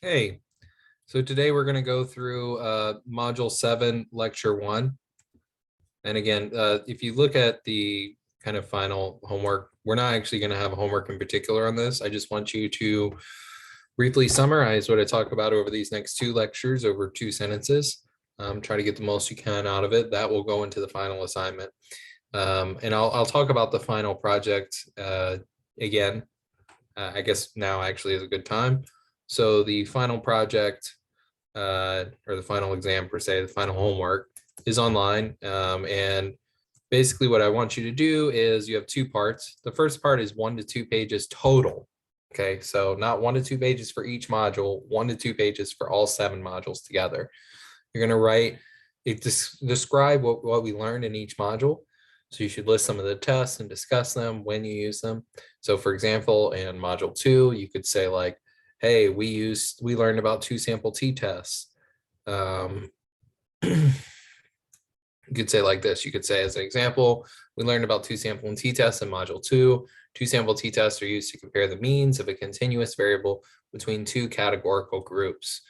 Hey, so today we're going to go through Module 7, Lecture 1. And again, if you look at the kind of final homework, we're not actually going to have homework in particular on this. I just want you to briefly summarize what I talk about over these next two lectures over 2 sentences. Try to get the most you can out of it. That will go into the final assignment. And I'll talk about the final project again. I guess now actually is a good time. So the final project or the final exam per se, the final homework is online. And basically what I want you to do is you have 2 parts. The first part is 1 to 2 pages total. Okay, so not 1 to 2 pages for each module, 1 to 2 pages for all 7 modules together. You're going to write it, describe what we learned in each module. So you should list some of the tests and discuss them when you use them. So for example, in module 2, you could say like, hey, we learned about 2 sample t-tests. You could say like this. You could say as an example, we learned about 2 sample and t-tests in module 2. 2 sample t-tests are used to compare the means of a continuous variable between 2 categorical groups.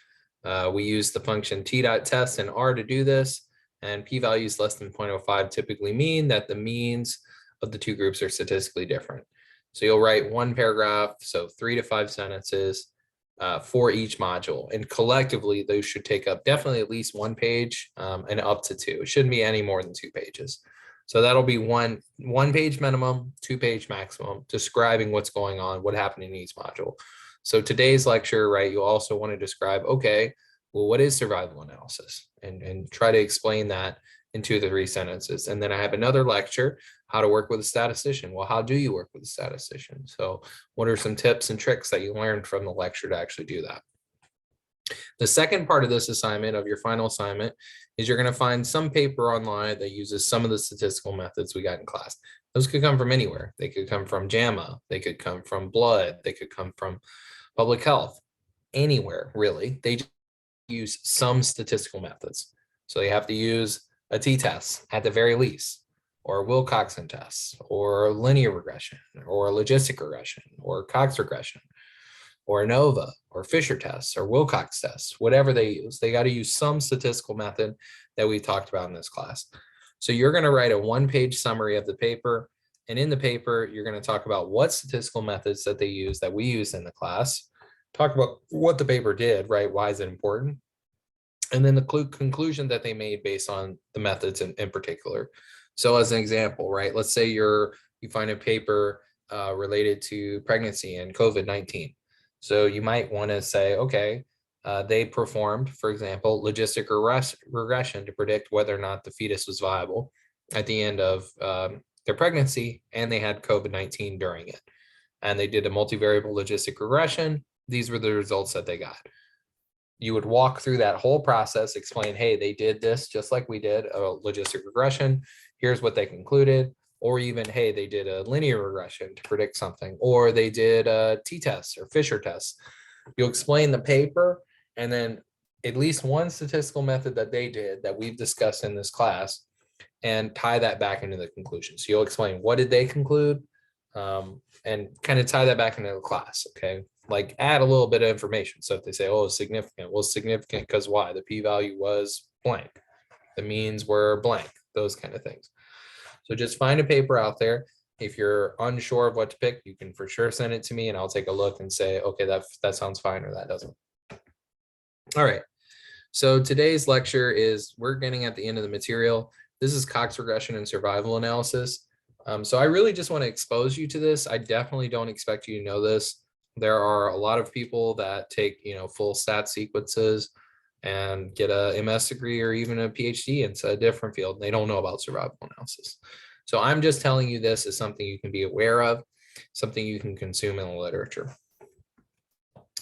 We use the function t.test and R to do this, and p-values less than 0.05 typically mean that the means of the 2 groups are statistically different. So you'll write 1 paragraph, so 3 to 5 sentences for each module, and collectively those should take up definitely at least 1 page and up to 2. It shouldn't be any more than 2 pages. So that'll be one page minimum, 2 page maximum, describing what's going on, what happened in each module. So today's lecture, right, you also want to describe, okay, well, what is survival analysis? And try to explain that in 2 to 3 sentences. And then I have another lecture, how to work with a statistician. Well, how do you work with a statistician? So what are some tips and tricks that you learned from the lecture to actually do that? The second part of this assignment, of your final assignment, is you're going to find some paper online that uses some of the statistical methods we got in class. Those could come from anywhere. They could come from JAMA. They could come from blood. They could come from public health, anywhere really. They just use some statistical methods. So you have to use a t-test at the very least, or a Wilcoxon test, or linear regression, or logistic regression, or Cox regression, or ANOVA, or Fisher tests, or Wilcox tests, whatever they use. They got to use some statistical method that we talked about in this class. So you're going to write a 1-page summary of the paper. And in the paper, you're going to talk about what statistical methods that they use, that we use in the class, talk about what the paper did, right? Why is it important? And then the conclusion that they made based on the methods in particular. So as an example, right, let's say you find a paper related to pregnancy and COVID-19. So you might want to say, okay, they performed, for example, logistic regression to predict whether or not the fetus was viable at the end of their pregnancy, and they had COVID-19 during it. And they did a multivariable logistic regression. These were the results that they got. You would walk through that whole process, explain, hey, they did this just like we did a logistic regression. Here's what they concluded. Or even, hey, they did a linear regression to predict something, or they did a t-test or Fisher test. You'll explain the paper, and then at least one statistical method that they did that we've discussed in this class, and tie that back into the conclusion. So you'll explain what did they conclude, and kind of tie that back into the class, okay? Like add a little bit of information. So if they say, oh, it's significant, well, it's significant because why? The p-value was blank. The means were blank, those kind of things. So just find a paper out there. If you're unsure of what to pick, you can for sure send it to me and I'll take a look and say, okay, that sounds fine or that doesn't. All right. So today's lecture is, we're getting at the end of the material. This is Cox regression and survival analysis. So I really just want to expose you to this. I definitely don't expect you to know this. There are a lot of people that take, full stat sequences and get a MS degree or even a PhD into a different field. They don't know about survival analysis. So I'm just telling you this is something you can be aware of, something you can consume in the literature.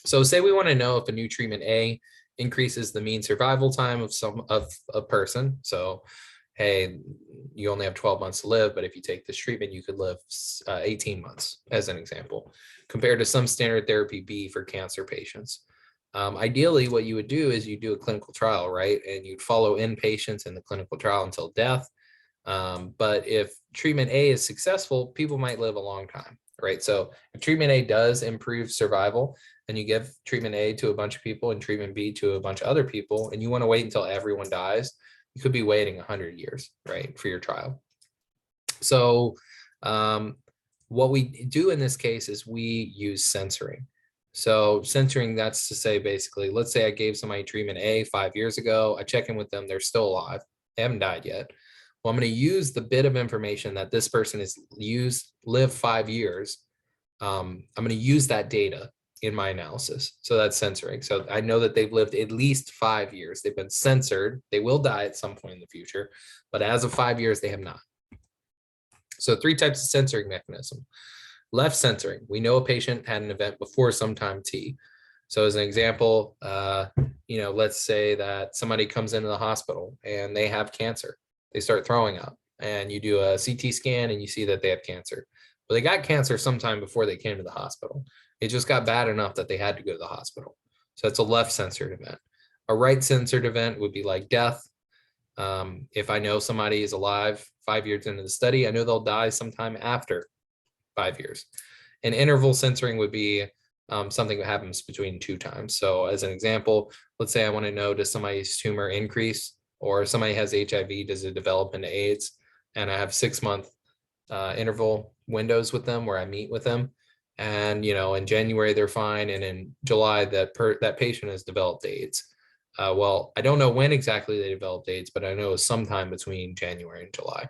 So say we want to know if a new treatment A increases the mean survival time of a person. So, hey, you only have 12 months to live, but if you take this treatment, you could live 18 months, as an example, compared to some standard therapy B for cancer patients. Ideally, what you would do is you do a clinical trial, right? And you'd follow in patients in the clinical trial until death. But if treatment A is successful, people might live a long time, right? So if treatment A does improve survival and you give treatment A to a bunch of people and treatment B to a bunch of other people, and you want to wait until everyone dies, you could be waiting 100 years, right, for your trial. So what we do in this case is we use censoring. So censoring, that's to say, basically, let's say I gave somebody treatment A 5 years ago. I check in with them. They're still alive. They haven't died yet. Well, I'm going to use the bit of information that this person has lived 5 years. I'm going to use that data in my analysis. So that's censoring. So I know that they've lived at least 5 years. They've been censored. They will die at some point in the future, but as of 5 years, they have not. So 3 types of censoring mechanism. Left censoring. We know a patient had an event before sometime T. So as an example, let's say that somebody comes into the hospital and they have cancer. They start throwing up and you do a CT scan and you see that they have cancer. But they got cancer sometime before they came to the hospital. It just got bad enough that they had to go to the hospital. So it's a left censored event. A right censored event would be like death. If I know somebody is alive 5 years into the study, I know they'll die sometime after 5 years. And interval censoring would be something that happens between 2 times. So as an example, let's say I want to know, does somebody's tumor increase, or somebody has HIV, does it develop into AIDS? And I have 6-month interval windows with them where I meet with them. And, in January, they're fine. And in July, that patient has developed AIDS. Well, I don't know when exactly they developed AIDS, but I know sometime between January and July.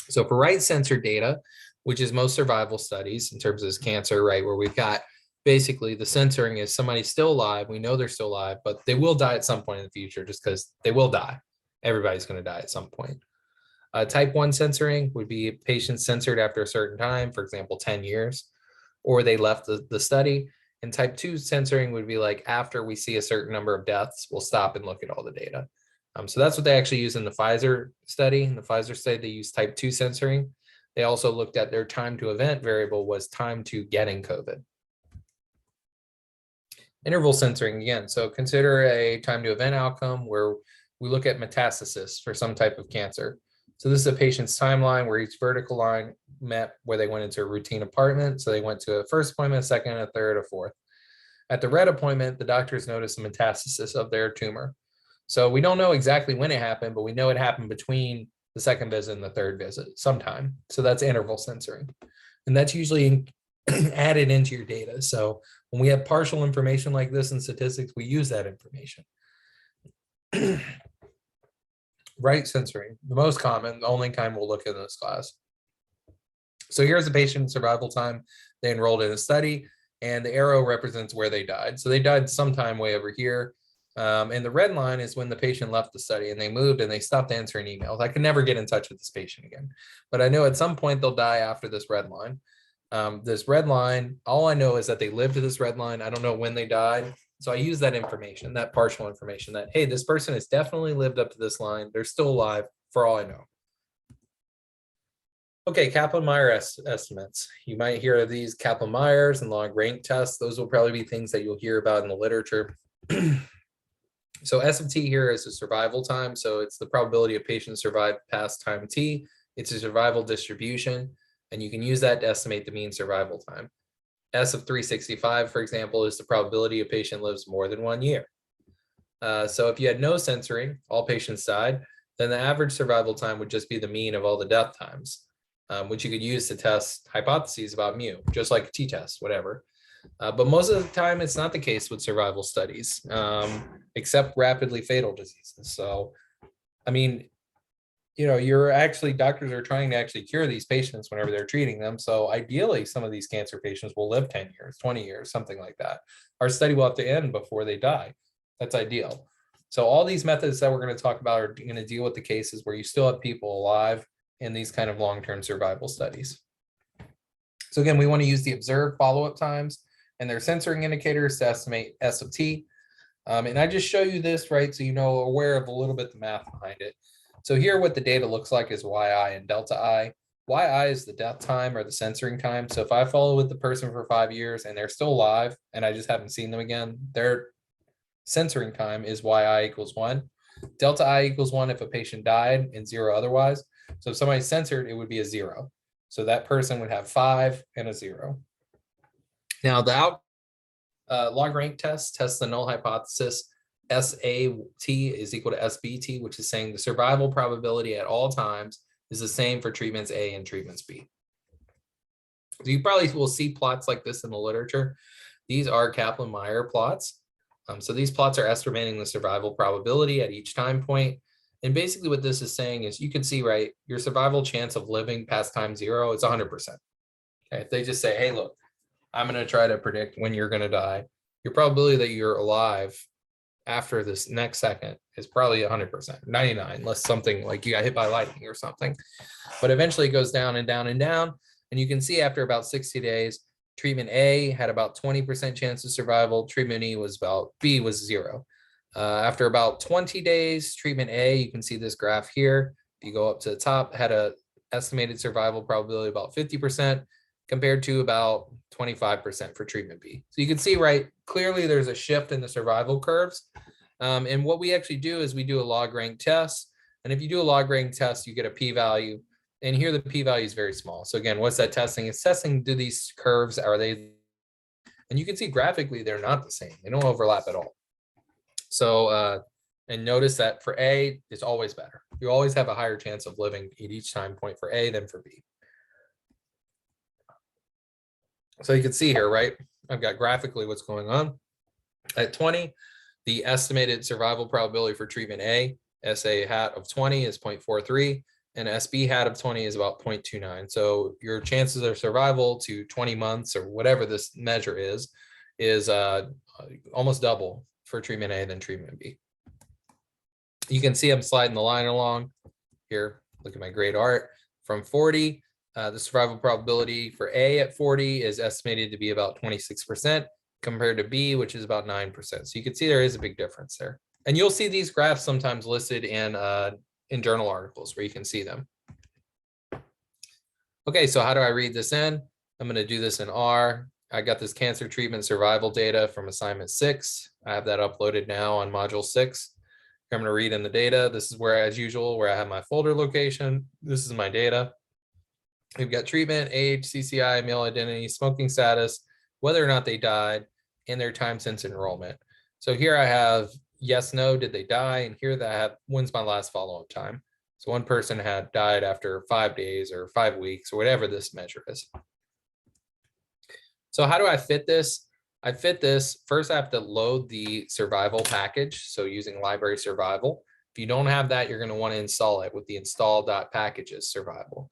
So for right censored data, which is most survival studies in terms of cancer, right, where we've got basically the censoring is somebody's still alive. We know they're still alive, but they will die at some point in the future just because they will die. Everybody's going to die at some point. Type 1 censoring would be patients censored after a certain time, for example, 10 years, or they left the study. And type 2 censoring would be like after we see a certain number of deaths, we'll stop and look at all the data. So that's what they actually use in the Pfizer study. In the Pfizer study, they use type 2 censoring. They also looked at their time to event variable was time to getting COVID. Interval censoring again. So consider a time to event outcome where we look at metastasis for some type of cancer. So this is a patient's timeline where each vertical line met where they went into a routine appointment. So they went to a first appointment, a second, a third, a fourth. At the red appointment, the doctors noticed a metastasis of their tumor. So we don't know exactly when it happened, but we know it happened between the second visit and the third visit sometime. So that's interval censoring. And that's usually added into your data. So when we have partial information like this in statistics, we use that information. Right censoring, the most common, the only kind we'll look at in this class. So here's a patient survival time. They enrolled in a study and the arrow represents where they died. So they died sometime way over here. And the red line is when the patient left the study and they moved and they stopped answering emails. I could never get in touch with this patient again, but I know at some point they'll die after this red line. This red line, all I know is that they lived to this red line. I don't know when they died. So I use that information, that partial information that, hey, this person has definitely lived up to this line. They're still alive for all I know. Okay, Kaplan-Meier estimates. You might hear of these Kaplan-Meiers and log rank tests. Those will probably be things that you'll hear about in the literature. So S of T here is a survival time. So it's the probability of patients survive past time T. It's a survival distribution, and you can use that to estimate the mean survival time. S of 365, for example, is the probability a patient lives more than 1 year. So if you had no censoring, all patients died, then the average survival time would just be the mean of all the death times, which you could use to test hypotheses about mu, just like a t-test, whatever. But most of the time, it's not the case with survival studies, except rapidly fatal diseases. So, I mean, doctors are trying to actually cure these patients whenever they're treating them. So ideally, some of these cancer patients will live 10 years, 20 years, something like that. Our study will have to end before they die. That's ideal. So all these methods that we're going to talk about are going to deal with the cases where you still have people alive in these kind of long-term survival studies. So again, we want to use the observed follow-up times and their censoring indicators to estimate S of T. And I just show you this, right, so aware of a little bit the math behind it. So here what the data looks like is YI and delta I. YI is the death time or the censoring time. So if I follow with the person for 5 years and they're still alive and I just haven't seen them again, their censoring time is YI equals 1. Delta I equals 1 if a patient died and 0 otherwise. So if somebody's censored, it would be a 0. So that person would have 5 and a 0. Now the log rank test tests the null hypothesis. SAT is equal to SBT, which is saying the survival probability at all times is the same for treatments A and treatments B. So you probably will see plots like this in the literature. These are Kaplan-Meier plots. So these plots are estimating the survival probability at each time point. And basically what this is saying is you can see, right, your survival chance of living past time 0 is 100%. Okay, if they just say, hey, look, I'm going to try to predict when you're going to die, your probability that you're alive after this next second is probably 100%, 99, unless something like you got hit by lightning or something. But eventually it goes down and down and down. And you can see after about 60 days, treatment A had about 20% chance of survival. Treatment B was 0. After about 20 days, treatment A, you can see this graph here. If you go up to the top, had a estimated survival probability about 50% compared to about 25% for treatment B. So you can see, right, clearly there's a shift in the survival curves. And what we actually do is we do a log rank test. And if you do a log rank test, you get a p-value. And here the p-value is very small. So again, what's that testing? It's testing, do these curves, are they? And you can see graphically, they're not the same. They don't overlap at all. So, and notice that for A, it's always better. You always have a higher chance of living at each time point for A than for B. So you can see here, right? I've got graphically what's going on. At 20, the estimated survival probability for treatment A, SA hat of 20 is 0.43, and SB hat of 20 is about 0.29. So your chances of survival to 20 months or whatever this measure is almost double for treatment A than treatment B. You can see I'm sliding the line along here. Look at my great art. From 40, the survival probability for A at 40 is estimated to be about 26% compared to B, which is about 9%. So you can see there is a big difference there. And you'll see these graphs sometimes listed in journal articles where you can see them. Okay, so how do I read this in? I'm going to do this in R. I got this cancer treatment survival data from assignment 6. I have that uploaded now on module 6. I'm going to read in the data. This is where, as usual, where I have my folder location. This is my data. We've got treatment, age, CCI, male identity, smoking status, whether or not they died, and their time since enrollment. So here I have yes, no, did they die? And here that I have when's my last follow-up time. So one person had died after 5 days or 5 weeks or whatever this measure is. So how do I fit this? I fit this, first I have to load the survival package. So using library survival. If you don't have that, you're going to want to install it with the install.packages survival.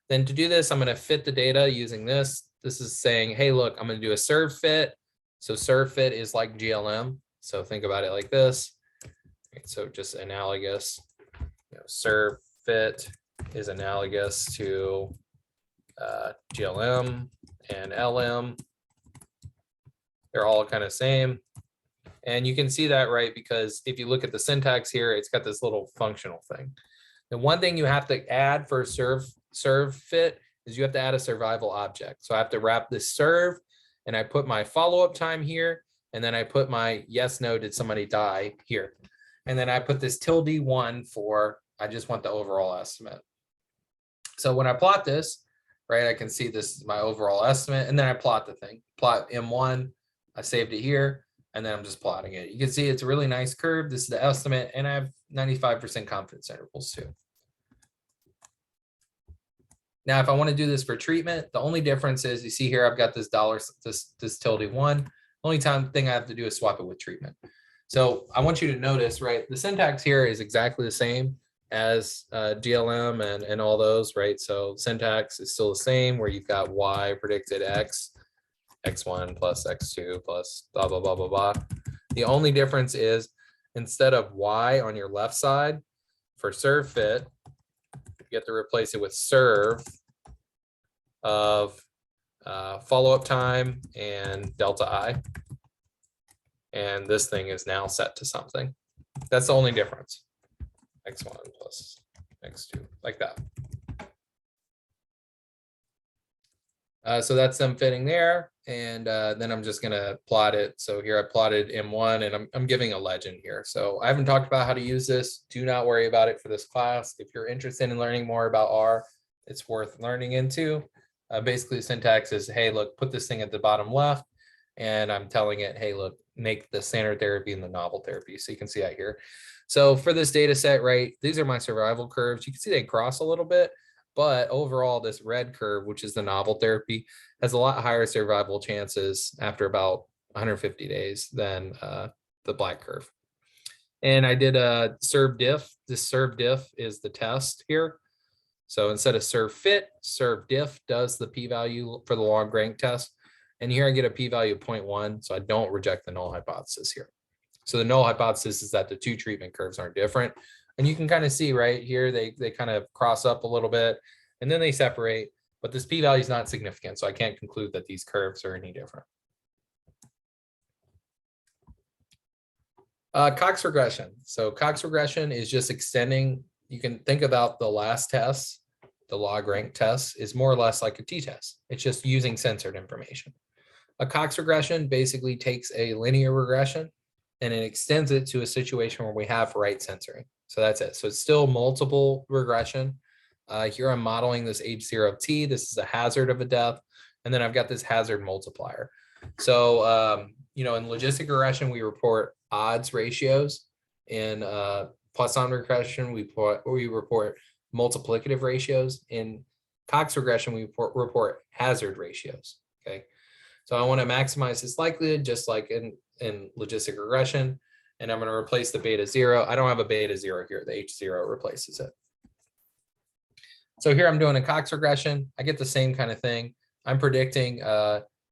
Then to do this, I'm going to fit the data using this. This is saying, hey, look, I'm going to do a serve fit. So serve fit is like GLM. So think about it like this. So just analogous, serve fit is analogous to GLM and LM. They're all kind of same. And you can see that, right? Because if you look at the syntax here, it's got this little functional thing. The one thing you have to add for serve fit is you have to add a survival object. So I have to wrap this serve and I put my follow-up time here. And then I put my yes, no, did somebody die here. And then I put this tilde1 for, I just want the overall estimate. So when I plot this, right, I can see this is my overall estimate. And then I plot the thing, plot M1, I saved it here, and then I'm just plotting it. You can see it's a really nice curve. This is the estimate, and I have 95% confidence intervals too. Now, if I want to do this for treatment, the only difference is you see here, I've got this this tilde1. Only thing I have to do is swap it with treatment. So I want you to notice, right, the syntax here is exactly the same as GLM and all those, right? So syntax is still the same where you've got Y predicted X, X1 plus X2 plus blah, blah, blah, blah, blah. The only difference is instead of Y on your left side for serve fit, you have to replace it with serve of follow-up time and delta I. And this thing is now set to something. That's the only difference. X1 plus X2, like that. So that's them fitting there. And then I'm just gonna plot it. So here I plotted M1 and I'm giving a legend here. So I haven't talked about how to use this. Do not worry about it for this class. If you're interested in learning more about R, it's worth learning into. Basically, the syntax is, hey, look, put this thing at the bottom left, and I'm telling it, hey, look, make the standard therapy and the novel therapy. So you can see that here. So for this data set, right, these are my survival curves. You can see they cross a little bit, but overall, this red curve, which is the novel therapy, has a lot higher survival chances after about 150 days than the black curve. And I did a serve diff. This serve diff is the test here. So instead of serve fit, serve diff does the p-value for the log rank test. And here I get a p-value of 0.1, so I don't reject the null hypothesis here. So the null hypothesis is that the two treatment curves aren't different. And you can kind of see right here, they kind of cross up a little bit and then they separate, but this p-value is not significant. So I can't conclude that these curves are any different. Cox regression. So Cox regression is just extending. You can think about the last test, the log rank test, is more or less like a t-test. It's just using censored information. A Cox regression basically takes a linear regression and it extends it to a situation where we have right censoring. So that's it. So it's still multiple regression. Here I'm modeling this H0 of t. This is a hazard of a death. And then I've got this hazard multiplier. So, in logistic regression, we report odds ratios. In Poisson regression, we report multiplicative ratios. In Cox regression, we report hazard ratios. Okay, so I want to maximize this likelihood, just like in logistic regression, and I'm going to replace the beta 0. I don't have a beta 0 here. The H0 replaces it. So here I'm doing a Cox regression. I get the same kind of thing. I'm predicting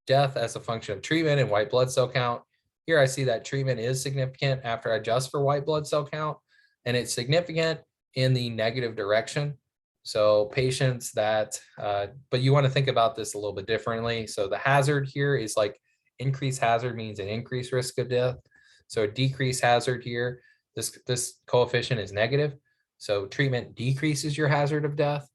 death as a function of treatment and white blood cell count. Here I see that treatment is significant after I adjust for white blood cell count, and it's significant in the negative direction. So patients that, but you want to think about this a little bit differently. So the hazard here is like increased hazard means an increased risk of death. So a decreased hazard here, this coefficient is negative. So treatment decreases your hazard of death.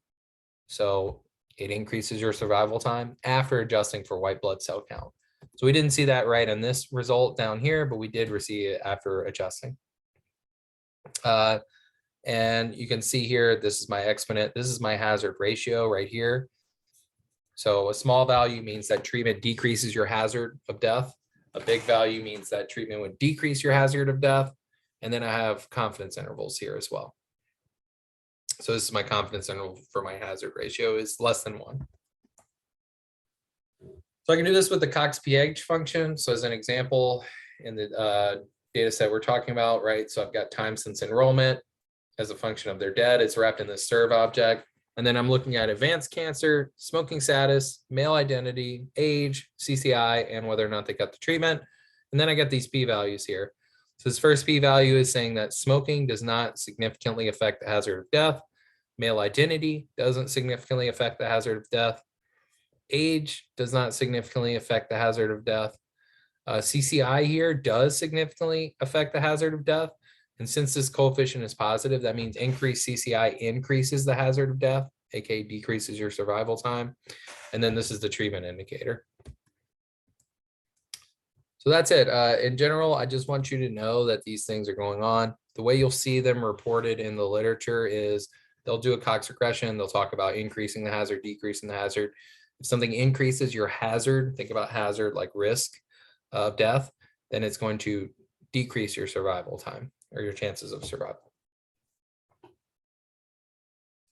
So it increases your survival time after adjusting for white blood cell count. So we didn't see that right in this result down here, but we did receive it after adjusting. And you can see here, this is my exponent. This is my hazard ratio right here. So a small value means that treatment decreases your hazard of death. A big value means that treatment would decrease your hazard of death. And then I have confidence intervals here as well. So this is my confidence interval for my hazard ratio is less than 1. So I can do this with the Cox-pH function. So as an example, in the data set we're talking about, right? So I've got time since enrollment as a function of their dead. It's wrapped in this serve object. And then I'm looking at advanced cancer, smoking status, male identity, age, CCI, and whether or not they got the treatment. And then I get these p-values here. So this first p-value is saying that smoking does not significantly affect the hazard of death. Male identity doesn't significantly affect the hazard of death. Age does not significantly affect the hazard of death. CCI here does significantly affect the hazard of death. And since this coefficient is positive, that means increased CCI increases the hazard of death, aka decreases your survival time. And then this is the treatment indicator. So that's it. In general, I just want you to know that these things are going on. The way you'll see them reported in the literature is they'll do a Cox regression. They'll talk about increasing the hazard, decreasing the hazard. If something increases your hazard, think about hazard like risk of death, then it's going to decrease your survival time or your chances of survival.